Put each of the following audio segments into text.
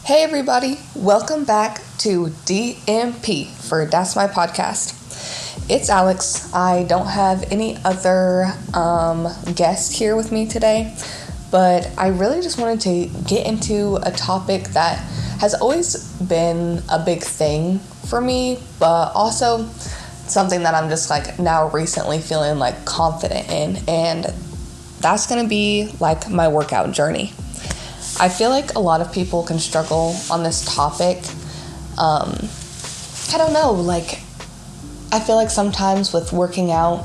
Hey everybody, welcome back to DMP for That's My Podcast. It's Alex. I don't have any other guest here with me today, but I really just wanted to get into a topic that has always been a big thing for me, but also something that I'm just now recently feeling confident in, and that's going to be my workout journey. I feel like a lot of people can struggle on this topic. I don't know, I feel like sometimes with working out,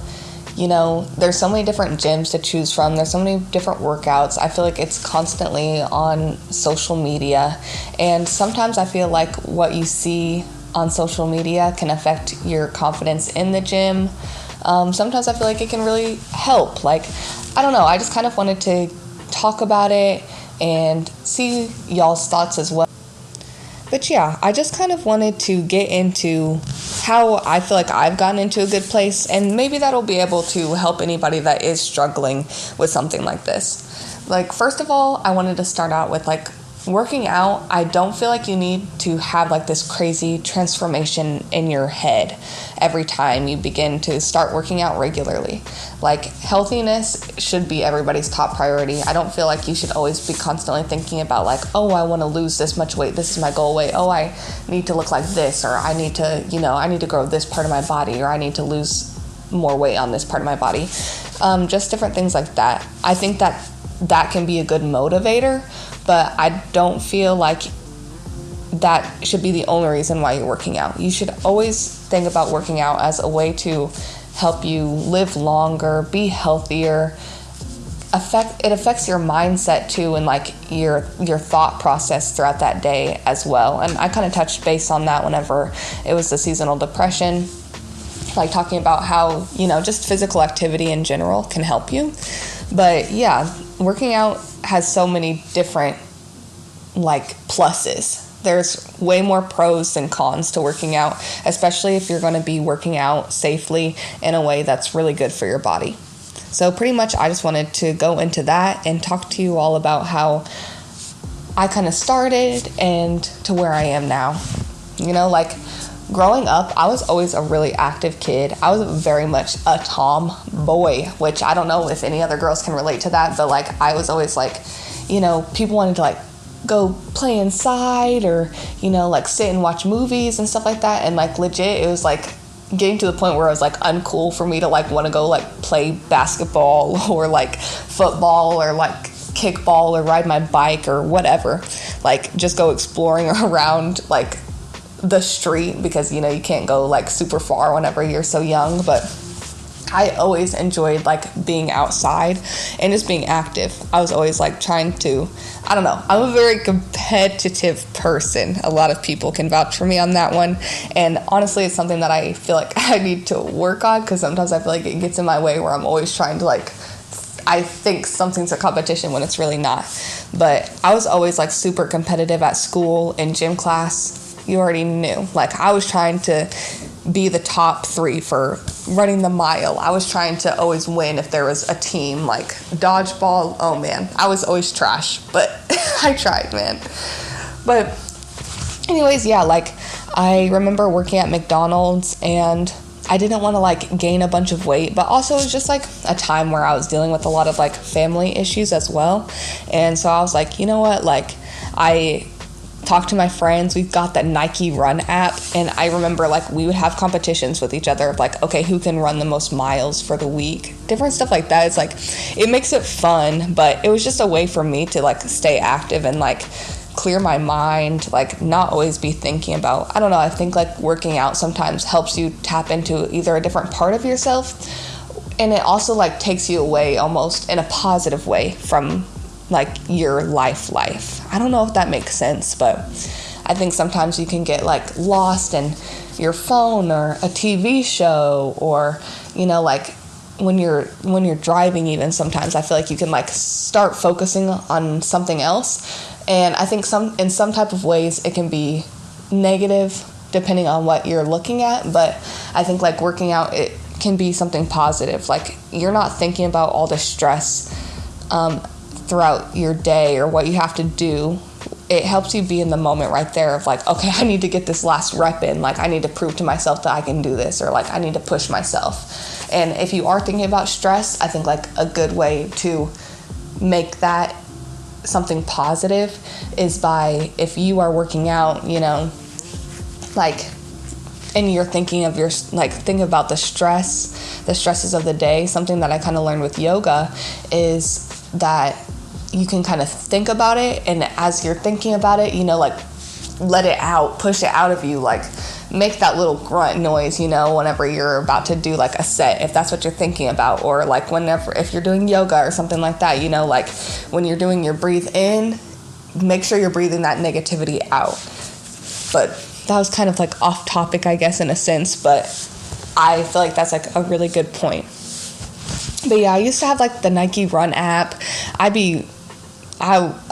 there's so many different gyms to choose from. There's so many different workouts. I feel like it's constantly on social media. And sometimes I feel like what you see on social media can affect your confidence in the gym. Sometimes I feel like it can really help. I don't know. I just kind of wanted to talk about it and see y'all's thoughts as well. But yeah, I just kind of wanted to get into how I feel like I've gotten into a good place, and maybe that'll be able to help anybody that is struggling with something like this. First of all, I wanted to start out with working out. I don't feel like you need to have this crazy transformation in your head every time you begin to start working out regularly. Healthiness should be everybody's top priority. I don't feel like you should always be constantly thinking about oh, I want to lose this much weight. This is my goal weight. Oh, I need to look like this, or I need to, I need to grow this part of my body, or I need to lose more weight on this part of my body. Just different things like that. I think that can be a good motivator, but I don't feel like that should be the only reason why you're working out. You should always think about working out as a way to help you live longer, be healthier. It affects your mindset too, and your thought process throughout that day as well. And I kind of touched base on that whenever it was the seasonal depression, talking about how, just physical activity in general can help you. But yeah, working out has so many different pluses. There's way more pros than cons to working out, especially if you're going to be working out safely in a way that's really good for your body. So pretty much I just wanted to go into that and talk to you all about how I kind of started and to where I am now. Growing up, I was always a really active kid. I was very much a tomboy, which I don't know if any other girls can relate to that, but I was always people wanted to go play inside, or sit and watch movies and stuff like that, and legit it was getting to the point where it was uncool for me to want to go play basketball or football or kickball or ride my bike or whatever, just go exploring around the street, because you can't go super far whenever you're so young. But I always enjoyed being outside and just being active. I was always trying to, I don't know, I'm a very competitive person. A lot of people can vouch for me on that one, and honestly it's something that I feel I need to work on, because sometimes I feel it gets in my way where I'm always trying to I think something's a competition when it's really not. But I was always super competitive at school, in gym class. You already knew. I was trying to be the top 3 for running the mile. I was trying to always win if there was a team. Dodgeball, oh man, I was always trash, but I tried, man. But anyways, yeah, I remember working at McDonald's, and I didn't want to gain a bunch of weight, but also it was just a time where I was dealing with a lot of family issues as well. And so I was you know what, I talk to my friends. We've got that Nike Run app, and I remember we would have competitions with each other of okay, who can run the most miles for the week, different stuff like that. It's it makes it fun, but it was just a way for me to stay active and clear my mind, not always be thinking about, I don't know, I think working out sometimes helps you tap into either a different part of yourself, and it also takes you away almost in a positive way from your life. I don't know if that makes sense, but I think sometimes you can get lost in your phone or a TV show, or when you're driving, even sometimes I feel you can start focusing on something else, and I think in some type of ways it can be negative depending on what you're looking at. But I think working out, it can be something positive. You're not thinking about all the stress throughout your day or what you have to do it helps you be in the moment right there of like, okay, I need to get this last rep in. Like, I need to prove to myself that I can do this, or like I need to push myself. And if you are thinking about stress, I think like a good way to make that something positive is by, if you are working out, you know, like, and you're thinking of think about the stresses of the day. Something that I kind of learned with yoga is that you can kind of think about it, and as you're thinking about it, you know, like, let it out, push it out of you, like, make that little grunt noise, you know, whenever you're about to do like a set, if that's what you're thinking about, or like if you're doing yoga or something like that, you know, like when you're doing your breathe in, make sure you're breathing that negativity out. But that was kind of like off topic, I guess, in a sense, but I feel like that's like a really good point. But yeah, I used to have like the Nike Run app.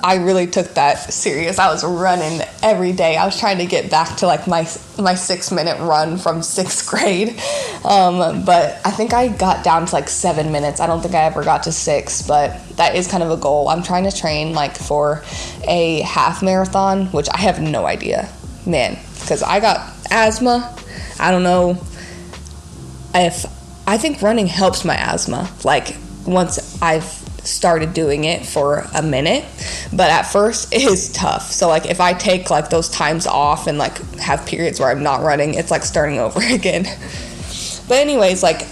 I really took that serious. I was running every day. I was trying to get back to like my 6-minute run from 6th grade. But I think I got down to like 7 minutes. I don't think I ever got to 6, but that is kind of a goal. I'm trying to train like for a half marathon, which I have no idea, man, because I got asthma. I don't know I think running helps my asthma. Like, once I've started doing it for a minute, but at first it is tough. So like, if I take like those times off and like have periods where I'm not running, it's like starting over again. But anyways, like,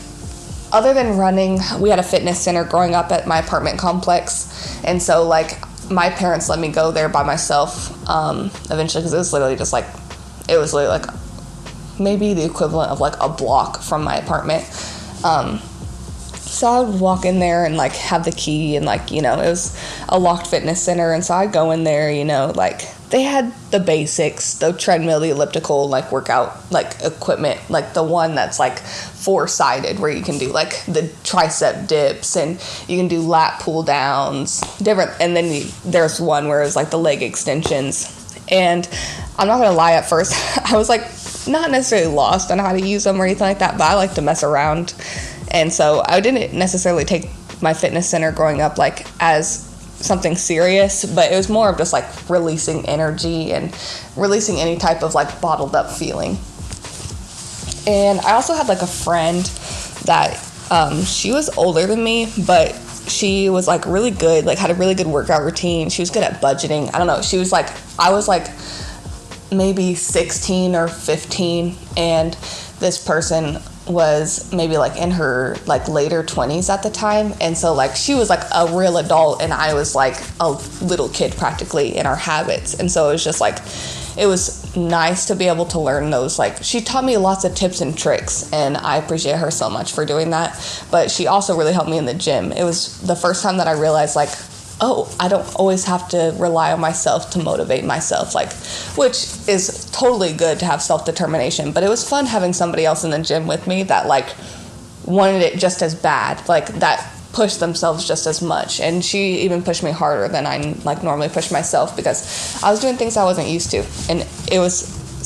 other than running, we had a fitness center growing up at my apartment complex, and so like my parents let me go there by myself eventually, because it was literally like maybe the equivalent of like a block from my apartment. So I would walk in there and like have the key, and like, you know, it was a locked fitness center, and so I'd go in there, you know, like they had the basics, the treadmill, the elliptical, like workout like equipment, like the one that's like 4-sided where you can do like the tricep dips and you can do lat pull downs, different. And then there's one where it's like the leg extensions. And I'm not gonna lie, at first I was like not necessarily lost on how to use them or anything like that, but I like to mess around. And so I didn't necessarily take my fitness center growing up like as something serious, but it was more of just like releasing energy and releasing any type of like bottled up feeling. And I also had like a friend that she was older than me, but she was like really good, like had a really good workout routine. She was good at budgeting. I don't know. She was like, I was like maybe 16 or 15, and this person was maybe like in her like later 20s at the time. And so like she was like a real adult, and I was like a little kid practically in our habits. And so it was just like, it was nice to be able to learn those. Like, she taught me lots of tips and tricks, and I appreciate her so much for doing that. But she also really helped me in the gym. It was the first time that I realized like, oh, I don't always have to rely on myself to motivate myself, like, which is totally good to have self-determination, but it was fun having somebody else in the gym with me that like wanted it just as bad, like that pushed themselves just as much. And she even pushed me harder than I like normally push myself, because I was doing things I wasn't used to, and it was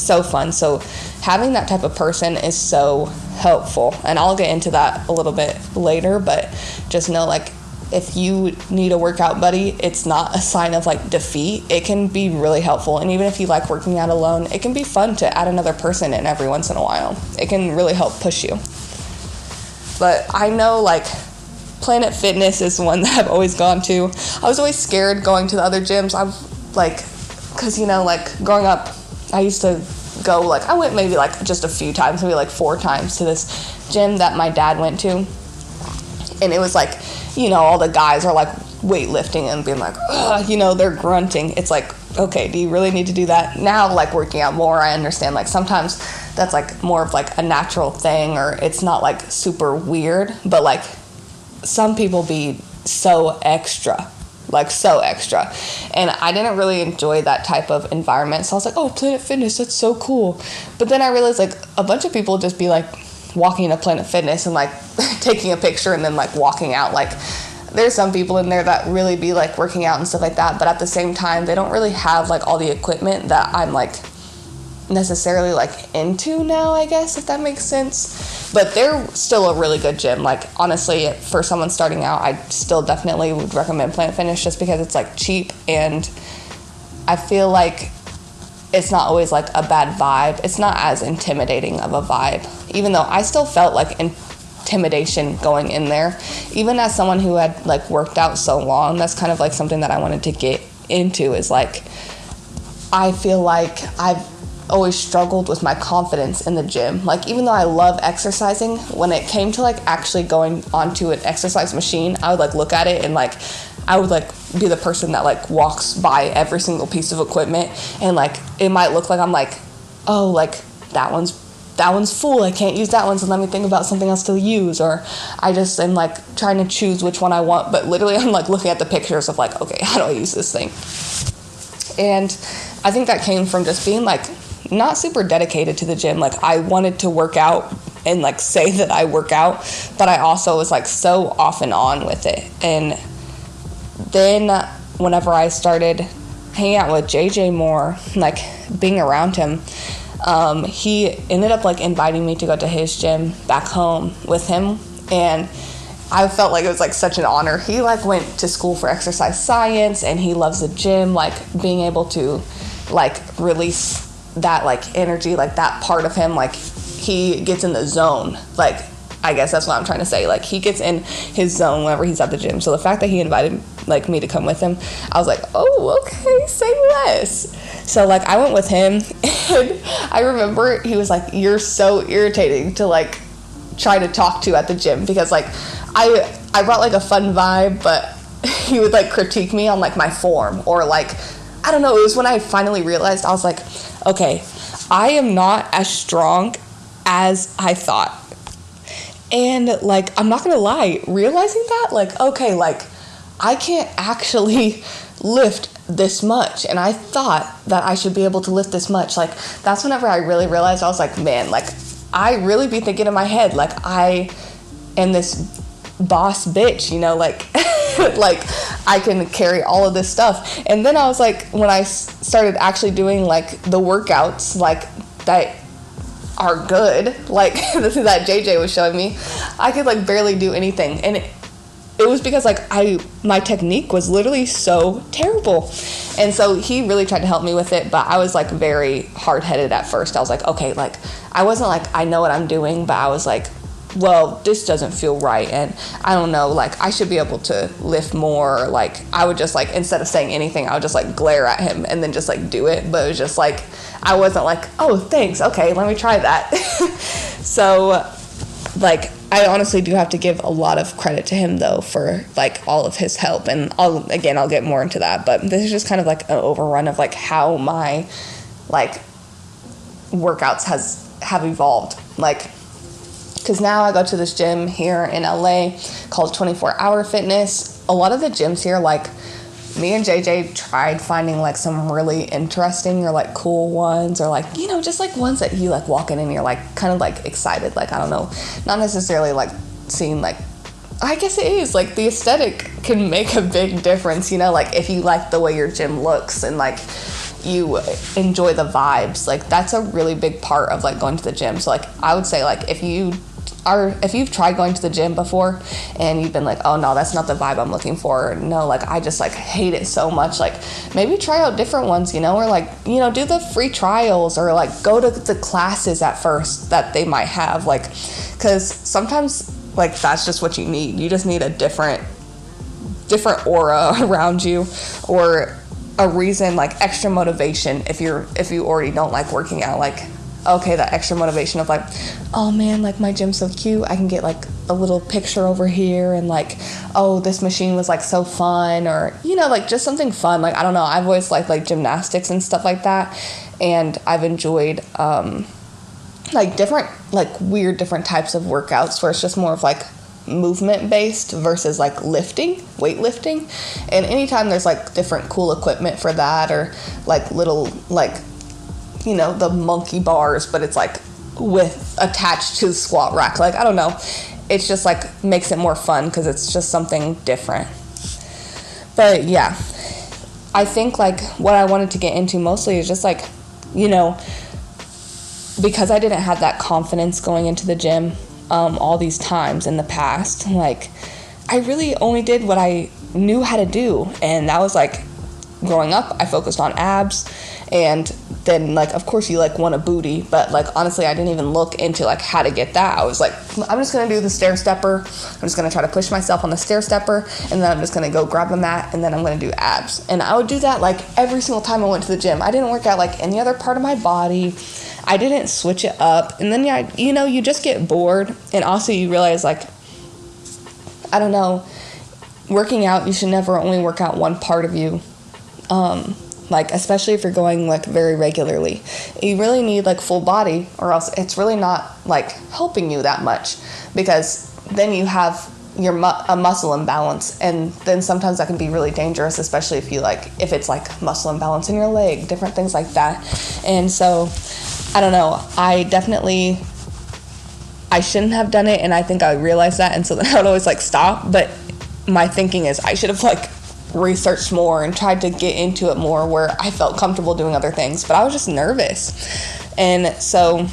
so fun. So having that type of person is so helpful, and I'll get into that a little bit later, but just know, like, if you need a workout buddy, it's not a sign of like defeat. It can be really helpful. And even if you like working out alone, it can be fun to add another person in every once in a while. It can really help push you. But I know like Planet Fitness is one that I've always gone to. I was always scared going to the other gyms. I'm like, cause you know, like growing up, I used to go, like, I went maybe like just a few times, maybe like 4 times to this gym that my dad went to. And it was like, you know, all the guys are like weightlifting and being like, ugh, you know, they're grunting. It's like, okay, do you really need to do that? Now, like working out more, I understand like sometimes that's like more of like a natural thing, or it's not like super weird, but like some people be so extra, like so extra. And I didn't really enjoy that type of environment. So I was like, oh, Planet Fitness, that's so cool. But then I realized like a bunch of people just be like walking to Planet Fitness and like taking a picture and then like walking out. Like there's some people in there that really be like working out and stuff like that, but at the same time they don't really have like all the equipment that I'm like necessarily like into now, I guess, if that makes sense. But they're still a really good gym. Like honestly, for someone starting out, I still definitely would recommend Planet Fitness, just because it's like cheap and I feel like it's not always like a bad vibe. It's not as intimidating of a vibe, even though I still felt like intimidation going in there. Even as someone who had like worked out so long, that's kind of like something that I wanted to get into, is like, I feel like I've always struggled with my confidence in the gym. Like, even though I love exercising, when it came to like actually going onto an exercise machine, I would like look at it and like I would like be the person that like walks by every single piece of equipment, and like it might look like I'm like, oh, like that one's full, I can't use that one, so let me think about something else to use. Or I just am like trying to choose which one I want, but literally I'm like looking at the pictures of like, okay, how do I use this thing? And I think that came from just being like not super dedicated to the gym. Like, I wanted to work out and like say that I work out, but I also was like so off and on with it. And then whenever I started hanging out with JJ more, like being around him, he ended up like inviting me to go to his gym back home with him, and I felt like it was like such an honor. He like went to school for exercise science, and he loves the gym. Like, being able to like release that like energy, like that part of him, like he gets in the zone. Like, I guess that's what I'm trying to say. Like, he gets in his zone whenever he's at the gym. So the fact that he invited like me to come with him, I was like, oh, okay, say less. So like I went with him, and I remember he was like, you're so irritating to like try to talk to at the gym, because like I brought like a fun vibe, but he would like critique me on like my form, or like, I don't know, it was when I finally realized, I was like, okay, I am not as strong as I thought. And like, I'm not gonna lie, realizing that, like, okay, like I can't actually lift this much, and I thought that I should be able to lift this much. Like, that's whenever I really realized, I was like, man, like I really be thinking in my head like I am this boss bitch, you know, like like I can carry all of this stuff. And then I was like, when I started actually doing like the workouts like that are good, like that JJ was showing me, I could like barely do anything. And it was because like my technique was literally so terrible. And so he really tried to help me with it, but I was like very hard-headed at first. I was like, okay, like I wasn't like, I know what I'm doing, but I was like, well, this doesn't feel right, and I don't know, like I should be able to lift more. Like, I would just like, instead of saying anything, I would just like glare at him and then just like do it. But it was just like, I wasn't like, oh, thanks, okay, let me try that. So like, I honestly do have to give a lot of credit to him though for like all of his help, and I'll get more into that, but this is just kind of like an overrun of like how my like workouts have evolved. Like, because now I go to this gym here in LA called 24 Hour Fitness. A lot of the gyms here, like, me and JJ tried finding like some really interesting or like cool ones, or like, you know, just like ones that you like walk in and you're like kind of like excited. Like, I don't know, not necessarily like seeing like, I guess it is like the aesthetic can make a big difference, you know, like if you like the way your gym looks and like you enjoy the vibes, like that's a really big part of like going to the gym. So like I would say, like if you've tried going to the gym before and you've been like, oh no, that's not the vibe I'm looking for, or no, like I just like hate it so much, like maybe try out different ones, you know, or like, you know, do the free trials, or like go to the classes at first that they might have, like, because sometimes like that's just what you need. You just need a different aura around you, or a reason, like extra motivation if you already don't like working out. Like, okay, that extra motivation of like, oh man, like my gym's so cute, I can get like a little picture over here, and like, oh, this machine was like so fun, or, you know, like just something fun. Like, I don't know, I've always liked like gymnastics and stuff like that, and I've enjoyed like different, like weird different types of workouts where it's just more of like movement based versus like weightlifting. And anytime there's like different cool equipment for that, or like little, like, you know, the monkey bars, but it's like with attached to the squat rack, like, I don't know, it's just like makes it more fun because it's just something different. But yeah, I think like what I wanted to get into mostly is just like, you know, because I didn't have that confidence going into the gym all these times in the past, like I really only did what I knew how to do, and that was like growing up, I focused on abs, and then like of course you like want a booty, but like honestly I didn't even look into like how to get that. I was like, I'm just gonna do the stair stepper, I'm just gonna try to push myself on the stair stepper, and then I'm just gonna go grab a mat, and then I'm gonna do abs. And I would do that like every single time I went to the gym. I didn't work out like any other part of my body. I didn't switch it up. And then you just get bored, and also you realize like, I don't know, working out, you should never only work out one part of you. Like especially if you're going like very regularly, you really need like full body, or else it's really not like helping you that much, because then you have your a muscle imbalance, and then sometimes that can be really dangerous, especially if it's like muscle imbalance in your leg, different things like that. And so I don't know, I shouldn't have done it, and I think I realized that, and so then I would always like stop. But my thinking is I should have like researched more and tried to get into it more, where I felt comfortable doing other things, but I was just nervous. And so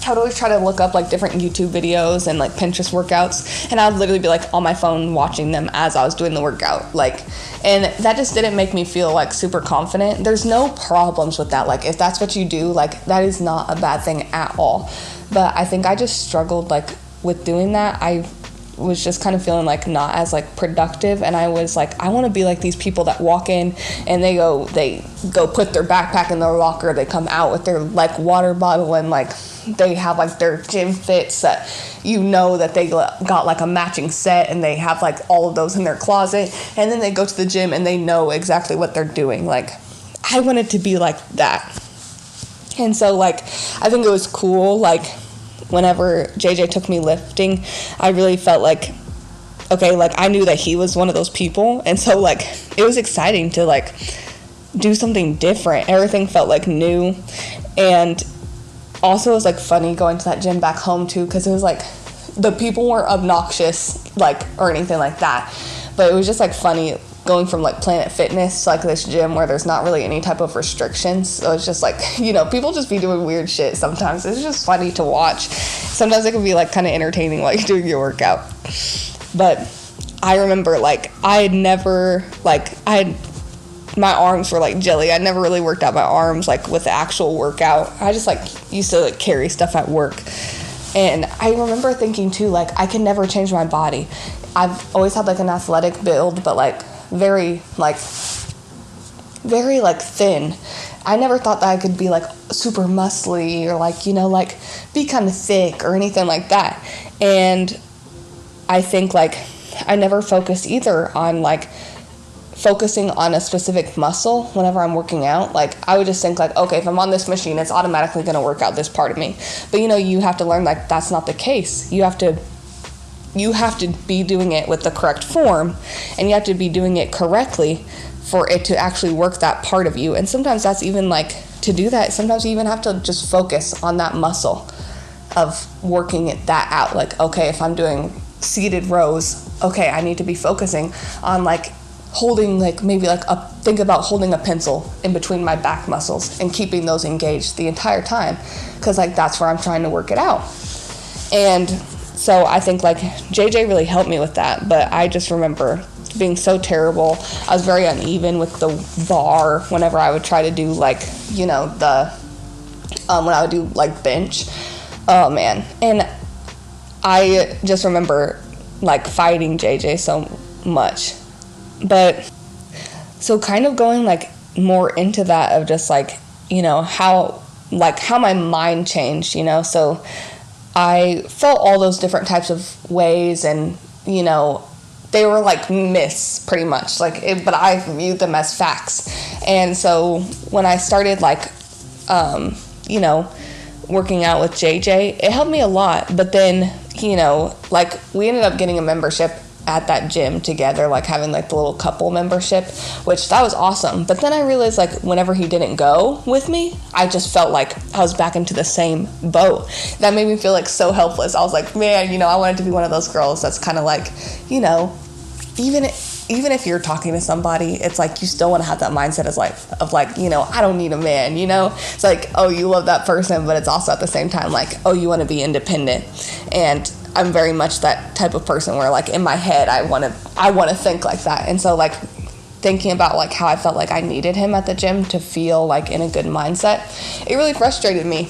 I would always try to look up like different YouTube videos and like Pinterest workouts, and I would literally be like on my phone watching them as I was doing the workout, like, and that just didn't make me feel like super confident. There's no problems with that, like if that's what you do, like that is not a bad thing at all. But I think I just struggled like with doing that. I was just kind of feeling like not as like productive, and I was like, I want to be like these people that walk in and they go put their backpack in their locker, they come out with their like water bottle, and like they have like their gym fits that that they got like a matching set, and they have like all of those in their closet, and then they go to the gym and they know exactly what they're doing. Like I wanted to be like that. And so like I think it was cool, like whenever JJ took me lifting, I really felt like, okay, like I knew that he was one of those people, and so like it was exciting to like do something different. Everything felt like new. And also it was like funny going to that gym back home too, because it was like the people weren't obnoxious like or anything like that, but it was just like funny going from like Planet Fitness to like this gym where there's not really any type of restrictions. So it's just like, people just be doing weird shit sometimes. It's just funny to watch. Sometimes it can be like kind of entertaining while you're doing your workout. But I remember like my arms were like jelly. I never really worked out my arms like with the actual workout. I just like used to like carry stuff at work. And I remember thinking too, like I can never change my body. I've always had like an athletic build, but like very thin. I never thought that I could be like super muscly or like, like be kind of thick or anything like that. And I think like I never focused either on like focusing on a specific muscle whenever I'm working out. Like I would just think like, okay, if I'm on this machine, it's automatically going to work out this part of me. But you have to learn like that's not the case. You have to be doing it with the correct form, and you have to be doing it correctly for it to actually work that part of you. And sometimes that's even like, to do that, sometimes you even have to just focus on that muscle of working that out. Like, okay, if I'm doing seated rows, okay, I need to be focusing on like holding like maybe like think about holding a pencil in between my back muscles and keeping those engaged the entire time, because like that's where I'm trying to work it out. And so I think like JJ really helped me with that, but I just remember being so terrible. I was very uneven with the bar whenever I would try to do like, when I would do like bench. Oh man. And I just remember like fighting JJ so much. But so kind of going like more into that of just like, how my mind changed, so I felt all those different types of ways, and they were like myths pretty much, but I viewed them as facts. And so when I started like working out with JJ, it helped me a lot. But then we ended up getting a membership at that gym together, like having like the little couple membership, which that was awesome. But then I realized like whenever he didn't go with me, I just felt like I was back into the same boat. That made me feel like so helpless. I was like, man, I wanted to be one of those girls that's kind of like, even if you're talking to somebody, it's like you still want to have that mindset of like, I don't need a man, It's like, oh, you love that person, but it's also at the same time like, oh, you want to be independent. And I'm very much that type of person where like in my head I want to think like that. And so like thinking about like how I felt like I needed him at the gym to feel like in a good mindset, it really frustrated me.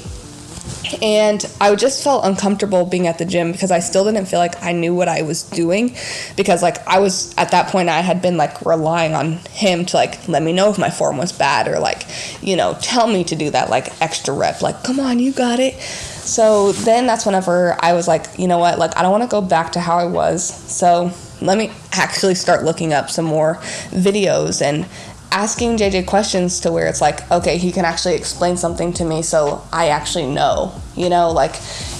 And I just felt uncomfortable being at the gym because I still didn't feel like I knew what I was doing, because like I was at that point, I had been like relying on him to like let me know if my form was bad, or like, you know, tell me to do that like extra rep, like come on, you got it. So then that's whenever I was like, you know what, like I don't want to go back to how I was, so let me actually start looking up some more videos and asking JJ questions to where it's like, okay, he can actually explain something to me so I actually know, you know, like,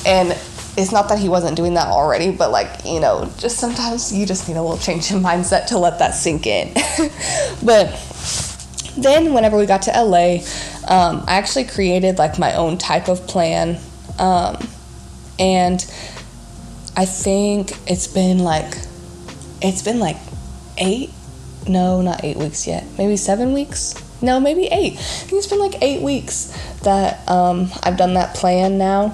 and it's not that he wasn't doing that already, but like, you know, just sometimes you just need a little change in mindset to let that sink in. But then whenever we got to LA, I actually created like my own type of plan, and I think it's been like not 8 weeks yet, maybe 7 weeks, no, maybe 8. I think it's been like 8 weeks that I've done that plan now,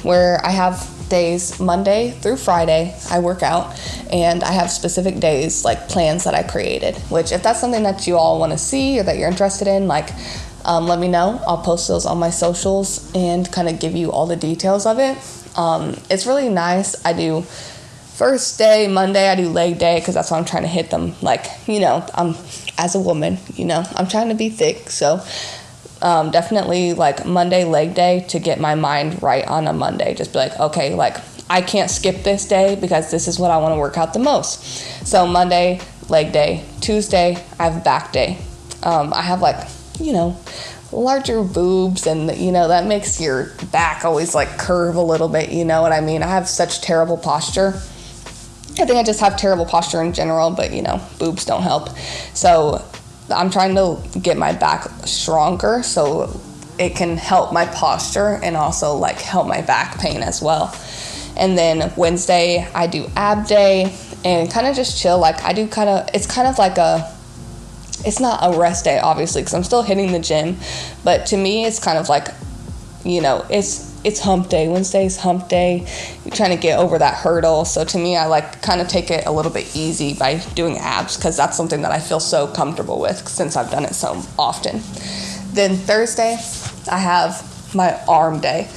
where I have days Monday through Friday I work out, and I have specific days like plans that I created, which if that's something that you all want to see or that you're interested in, like let me know. I'll post those on my socials and kind of give you all the details of it. It's really nice. I do first day, Monday, I do leg day because that's what I'm trying to hit them. Like, you know, as a woman, you know, I'm trying to be thick. So definitely like Monday, leg day to get my mind right on a Monday. Just be like, okay, like I can't skip this day because this is what I want to work out the most. So Monday, leg day. Tuesday, I have back day. I have like, you know, larger boobs, and you know that makes your back always like curve a little bit, you know what I mean? I have such terrible posture. I think I just have terrible posture in general, but you know, boobs don't help. So I'm trying to get my back stronger so it can help my posture and also like help my back pain as well. And then Wednesday I do ab day and kind of just chill. Like I do it's kind of like it's not a rest day obviously because I'm still hitting the gym, but to me it's kind of like, you know, it's hump day. Wednesday's hump day. You're trying to get over that hurdle. So to me, I like kind of take it a little bit easy by doing abs because that's something that I feel so comfortable with since I've done it so often. Then Thursday, I have my arm day.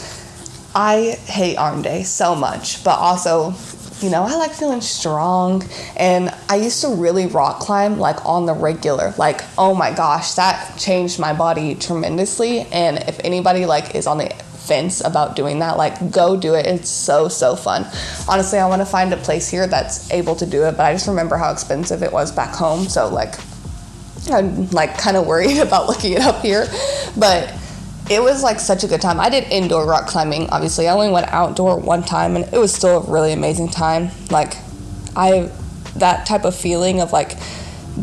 I hate arm day so much, but also, you know, I like feeling strong, and I used to really rock climb like on the regular. Like, oh my gosh, that changed my body tremendously. And if anybody like is on the fence about doing that, like go do it. It's so fun. Honestly, I want to find a place here that's able to do it, but I just remember how expensive it was back home, so like I'm like kind of worried about looking it up here. But it was like such a good time. I did indoor rock climbing, obviously. I only went outdoor one time, and it was still a really amazing time. Like that type of feeling of like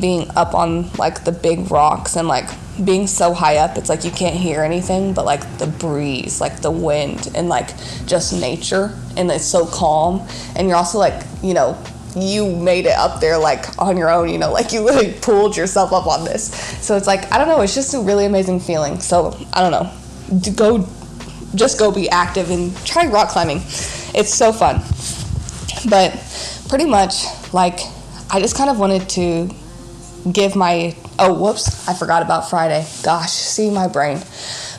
being up on like the big rocks and like being so high up, it's like you can't hear anything but like the breeze, like the wind, and like just nature, and it's so calm. And you're also like, you know, you made it up there like on your own, you know, like you literally pulled yourself up on this. So it's like, I don't know, it's just a really amazing feeling. So I don't know, go be active and try rock climbing. It's so fun. But pretty much like I just kind of wanted to give my, I forgot about Friday. Gosh, see my brain.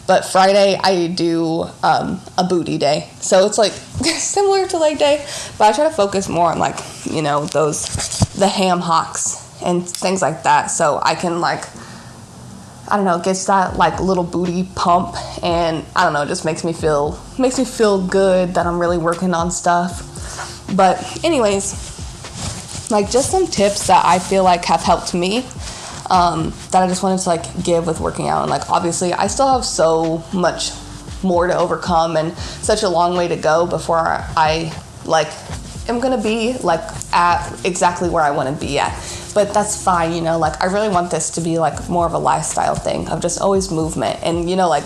But Friday I do a booty day. So it's like similar to leg day, but I try to focus more on like, you know, the ham hocks and things like that. So I can like, I don't know, gets that like little booty pump, and I don't know, it just makes me feel good that I'm really working on stuff. But anyways, like just some tips that I feel like have helped me, that I just wanted to like give with working out. And like obviously I still have so much more to overcome and such a long way to go before I like am gonna be like at exactly where I want to be at. But that's fine, you know, like I really want this to be like more of a lifestyle thing of just always movement. And you know, like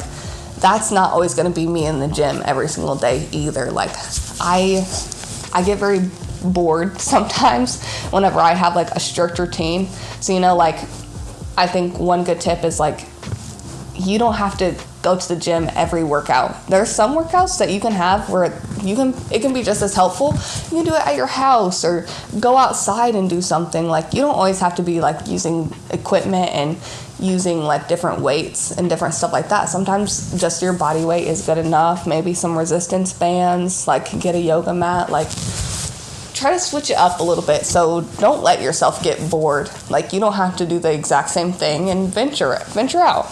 that's not always gonna be me in the gym every single day either. Like I get very bored sometimes whenever I have like a strict routine. So, you know, like I think one good tip is like, you don't have to go to the gym every workout. There's some workouts that you can have where it can be just as helpful. You can do it at your house or go outside and do something. Like, you don't always have to be like using equipment and using like different weights and different stuff like that. Sometimes just your body weight is good enough. Maybe some resistance bands, like get a yoga mat, like try to switch it up a little bit. So don't let yourself get bored. Like, you don't have to do the exact same thing, and venture out.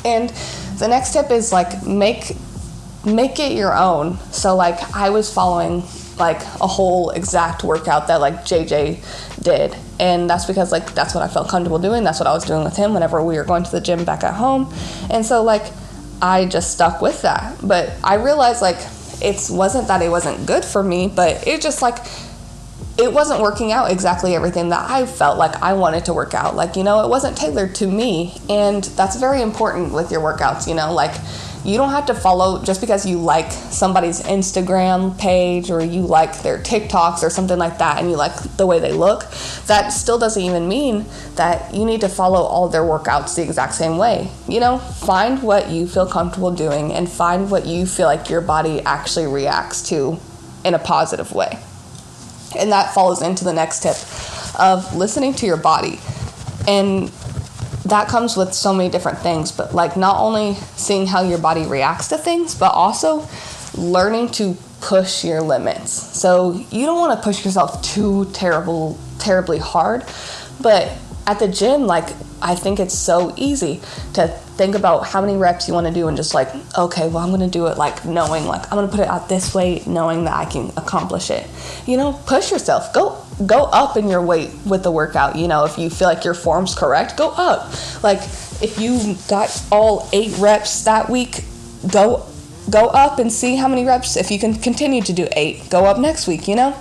And the next tip is like make it your own. So like, I was following like a whole exact workout that like JJ did, and that's because like that's what I felt comfortable doing. That's what I was doing with him whenever we were going to the gym back at home. And so like, I just stuck with that. But I realized like it wasn't that it wasn't good for me, but it just like, it wasn't working out exactly everything that I felt like I wanted to work out. Like, you know, it wasn't tailored to me. And that's very important with your workouts, you know, like, you don't have to follow just because you like somebody's Instagram page or you like their TikToks or something like that and you like the way they look. That still doesn't even mean that you need to follow all their workouts the exact same way. You know, find what you feel comfortable doing and find what you feel like your body actually reacts to in a positive way. And that follows into the next tip of listening to your body. And that comes with so many different things, but like not only seeing how your body reacts to things, but also learning to push your limits. So you don't want to push yourself too terribly hard, but at the gym, like, I think it's so easy to think about how many reps you want to do and just like, okay, well, I'm going to do it like knowing like I'm going to put it out this way, knowing that I can accomplish it. You know, push yourself. Go up in your weight with the workout. You know, if you feel like your form's correct, go up. Like, if you got all 8 reps that week, go up and see how many reps. If you can continue to do 8, go up next week, you know?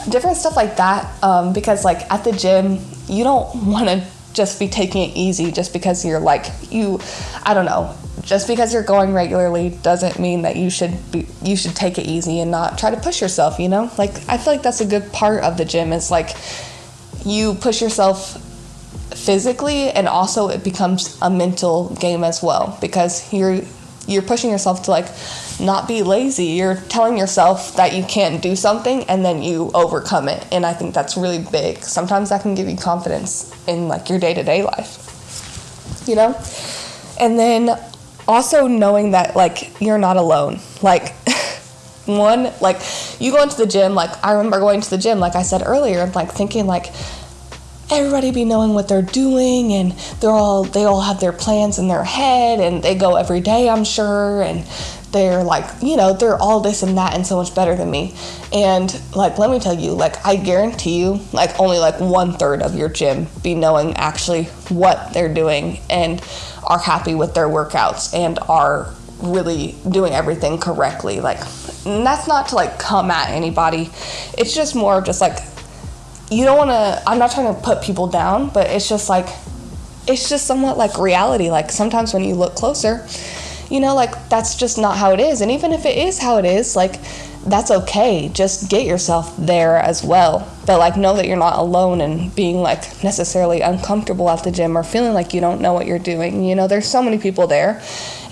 Different stuff like that, because like at the gym, you don't want to just be taking it easy just because you're like, I don't know, just because you're going regularly doesn't mean that you should take it easy and not try to push yourself, you know? Like, I feel like that's a good part of the gym is like, you push yourself physically and also it becomes a mental game as well, because you're pushing yourself to like not be lazy. You're telling yourself that you can't do something and then you overcome it. And I think that's really big. Sometimes that can give you confidence in like your day-to-day life, you know? And then also knowing that like you're not alone. Like one, like you go into the gym, like I remember going to the gym, like I said earlier, like thinking like everybody be knowing what they're doing and they all have their plans in their head and they go every day, I'm sure, and they're like, you know, they're all this and that and so much better than me. And like, let me tell you, like, I guarantee you, like, only like 1/3 of your gym be knowing actually what they're doing and are happy with their workouts and are really doing everything correctly. Like, and that's not to like come at anybody. It's just more of just like, you don't want to, I'm not trying to put people down, but it's just like, it's just somewhat like reality. Like sometimes when you look closer, you know, like that's just not how it is. And even if it is how it is, like that's okay. Just get yourself there as well. But like know that you're not alone and being like necessarily uncomfortable at the gym or feeling like you don't know what you're doing. You know, there's so many people there.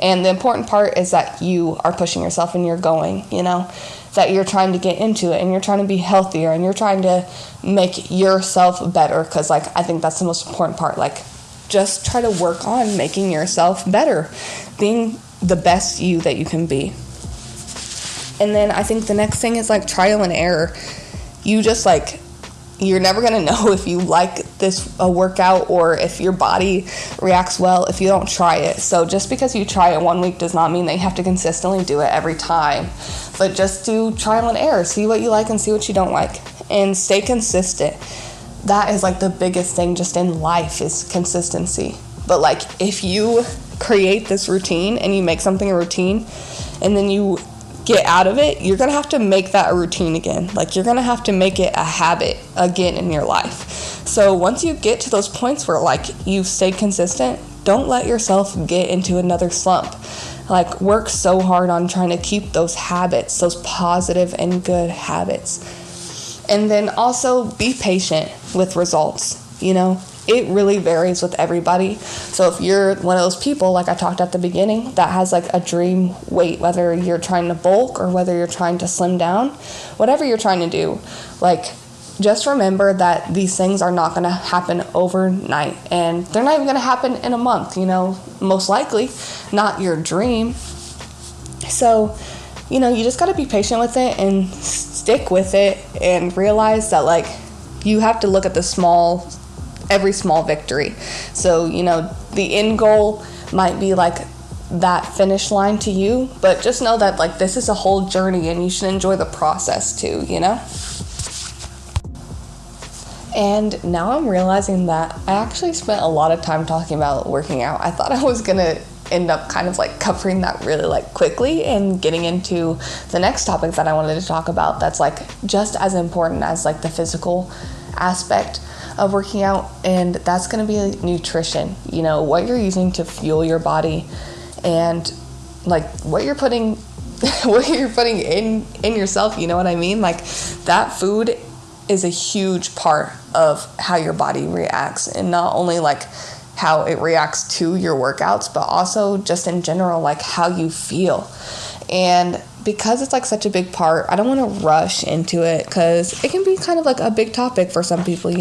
And the important part is that you are pushing yourself and you're going, you know, that you're trying to get into it and you're trying to be healthier and you're trying to make yourself better. Because like, I think that's the most important part. Like, just try to work on making yourself better, being the best you that you can be. And then I think the next thing is like trial and error. You just like, you're never going to know if you like a workout or if your body reacts well if you don't try it. So just because you try it one week does not mean that you have to consistently do it every time. But just do trial and error. See what you like and see what you don't like. And stay consistent. That is like the biggest thing just in life is consistency. But like if you create this routine and you make something a routine and then you get out of it, you're going to have to make that a routine again. Like you're going to have to make it a habit again in your life. So once you get to those points where like you've stayed consistent, don't let yourself get into another slump. Like work so hard on trying to keep those habits, those positive and good habits. And then also be patient with results. You know, it really varies with everybody. So if you're one of those people, like I talked at the beginning, that has like a dream weight, whether you're trying to bulk or whether you're trying to slim down, whatever you're trying to do, like just remember that these things are not going to happen overnight, and they're not even going to happen in a month, most likely not your dream. So, you just got to be patient with it and stick with it and realize that like you have to look at every small victory. So, the end goal might be like that finish line to you, but just know that like this is a whole journey and you should enjoy the process too, And now I'm realizing that I actually spent a lot of time talking about working out. I thought I was gonna end up kind of like covering that really like quickly and getting into the next topic that I wanted to talk about that's like just as important as like the physical aspect of working out, and that's going to be nutrition. What you're using to fuel your body, and like what you're putting in yourself, you know what I mean? Like that food is a huge part of how your body reacts, and not only like how it reacts to your workouts, but also just in general, like how you feel. And because it's like such a big part, I don't want to rush into it because it can be kind of like a big topic for some people,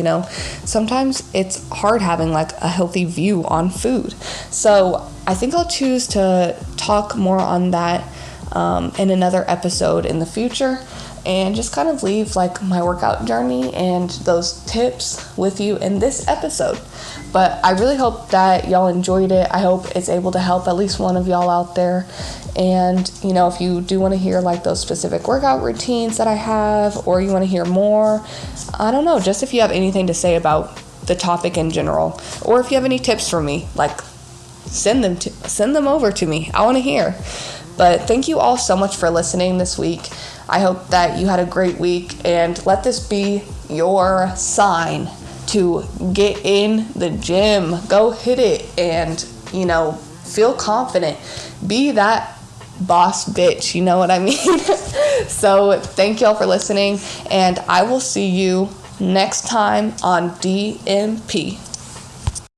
Sometimes it's hard having like a healthy view on food. So I think I'll choose to talk more on that in another episode in the future, and just kind of leave like my workout journey and those tips with you in this episode. But I really hope that y'all enjoyed it. I hope it's able to help at least one of y'all out there. And, if you do want to hear like those specific workout routines that I have, or you want to hear more, I don't know, just if you have anything to say about the topic in general, or if you have any tips for me, like send them over to me. I want to hear. But thank you all so much for listening this week. I hope that you had a great week, and let this be your sign to get in the gym. Go hit it and, feel confident. Be that boss bitch, you know what I mean? So thank y'all for listening, and I will see you next time on DMP.